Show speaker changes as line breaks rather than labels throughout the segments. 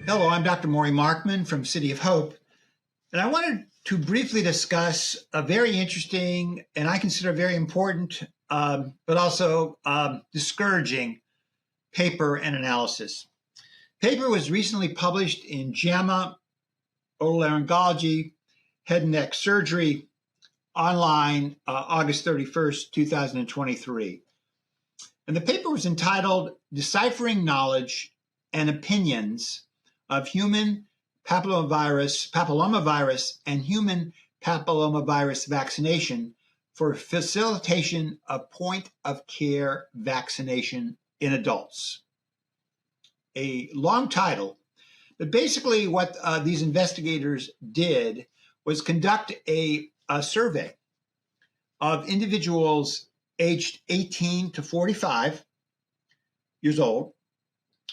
Hello, I'm Dr. Maurie Markman from City of Hope, and I wanted to briefly discuss a very interesting and I consider very important, but also discouraging paper and analysis. Paper was recently published in JAMA Otolaryngology, Head and Neck Surgery, online August 31st, 2023. And the paper was entitled Deciphering Knowledge and Opinions of Human Papillomavirus and Human Papillomavirus Vaccination for Facilitation of Point-of-Care Vaccination in Adults. A long title, but basically what these investigators did was conduct a survey of individuals aged 18 to 45 years old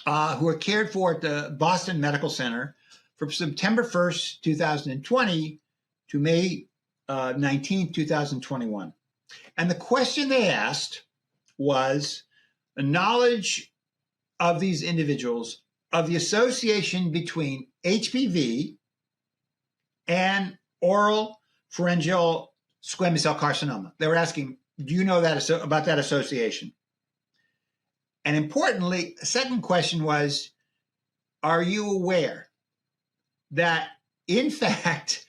who were cared for at the Boston Medical Center from September 1st, 2020 to May 19th, 2021. And the question they asked was the knowledge of these individuals of the association between HPV and oropharyngeal squamous cell carcinoma. They were asking, do you know that about that association? And importantly, the second question was, are you aware that, in fact,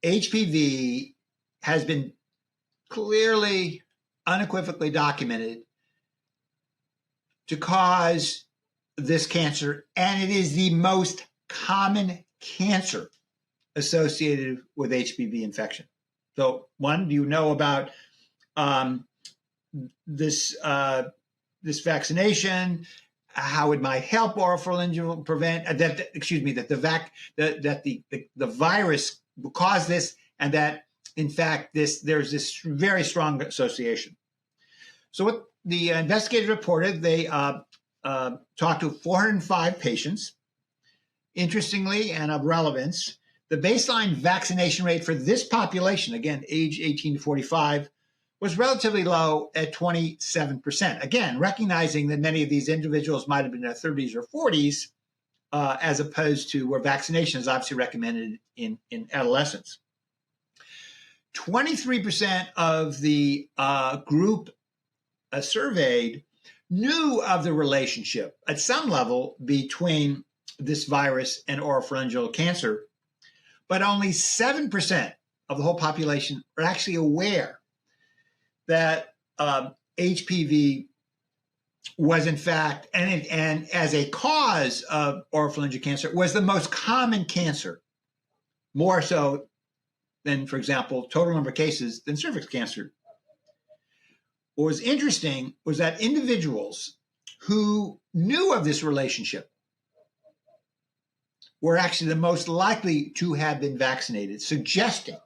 HPV has been clearly, unequivocally documented to cause this cancer, and it is the most common cancer associated with HPV infection. So, one, do you know about this vaccination, how it might help oropharyngeal prevent that the virus will cause this, and that in fact there's this very strong association. So what the investigators reported, they talked to 405 patients. Interestingly and of relevance, the baseline vaccination rate for this population, again age 18 to 45, was relatively low at 27%. Again, recognizing that many of these individuals might have been in their 30s or 40s, as opposed to where vaccination is obviously recommended in adolescents. 23% of the group surveyed knew of the relationship at some level between this virus and oropharyngeal cancer, but only 7% of the whole population are actually aware that HPV was in fact, and as a cause of oropharyngeal cancer, was the most common cancer, more so than, for example, total number of cases than cervix cancer. What was interesting was that individuals who knew of this relationship were actually the most likely to have been vaccinated, suggesting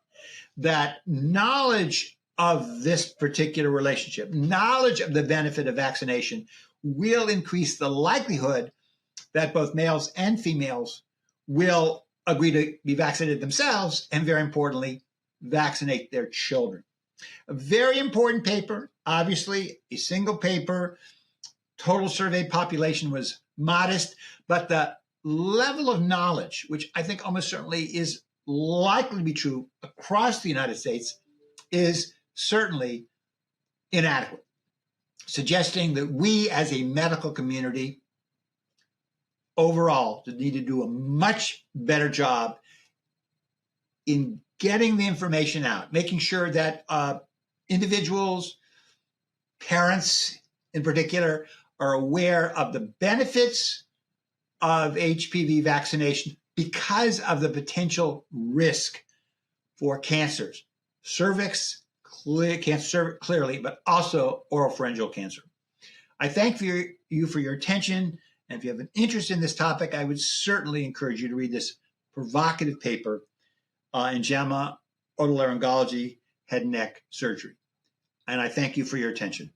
that knowledge of this particular relationship, knowledge of the benefit of vaccination, will increase the likelihood that both males and females will agree to be vaccinated themselves, and very importantly, vaccinate their children. A very important paper, obviously a single paper. Total surveyed population was modest, but the level of knowledge, which I think almost certainly is likely to be true across the United States, is certainly inadequate, suggesting that we as a medical community overall need to do a much better job in getting the information out, making sure that individuals, parents in particular, are aware of the benefits of HPV vaccination because of the potential risk for cancers, cervix cancer clearly, but also oropharyngeal cancer. I thank you for your attention, and if you have an interest in this topic, I would certainly encourage you to read this provocative paper in JAMA Otolaryngology, Head and Neck Surgery. And I thank you for your attention.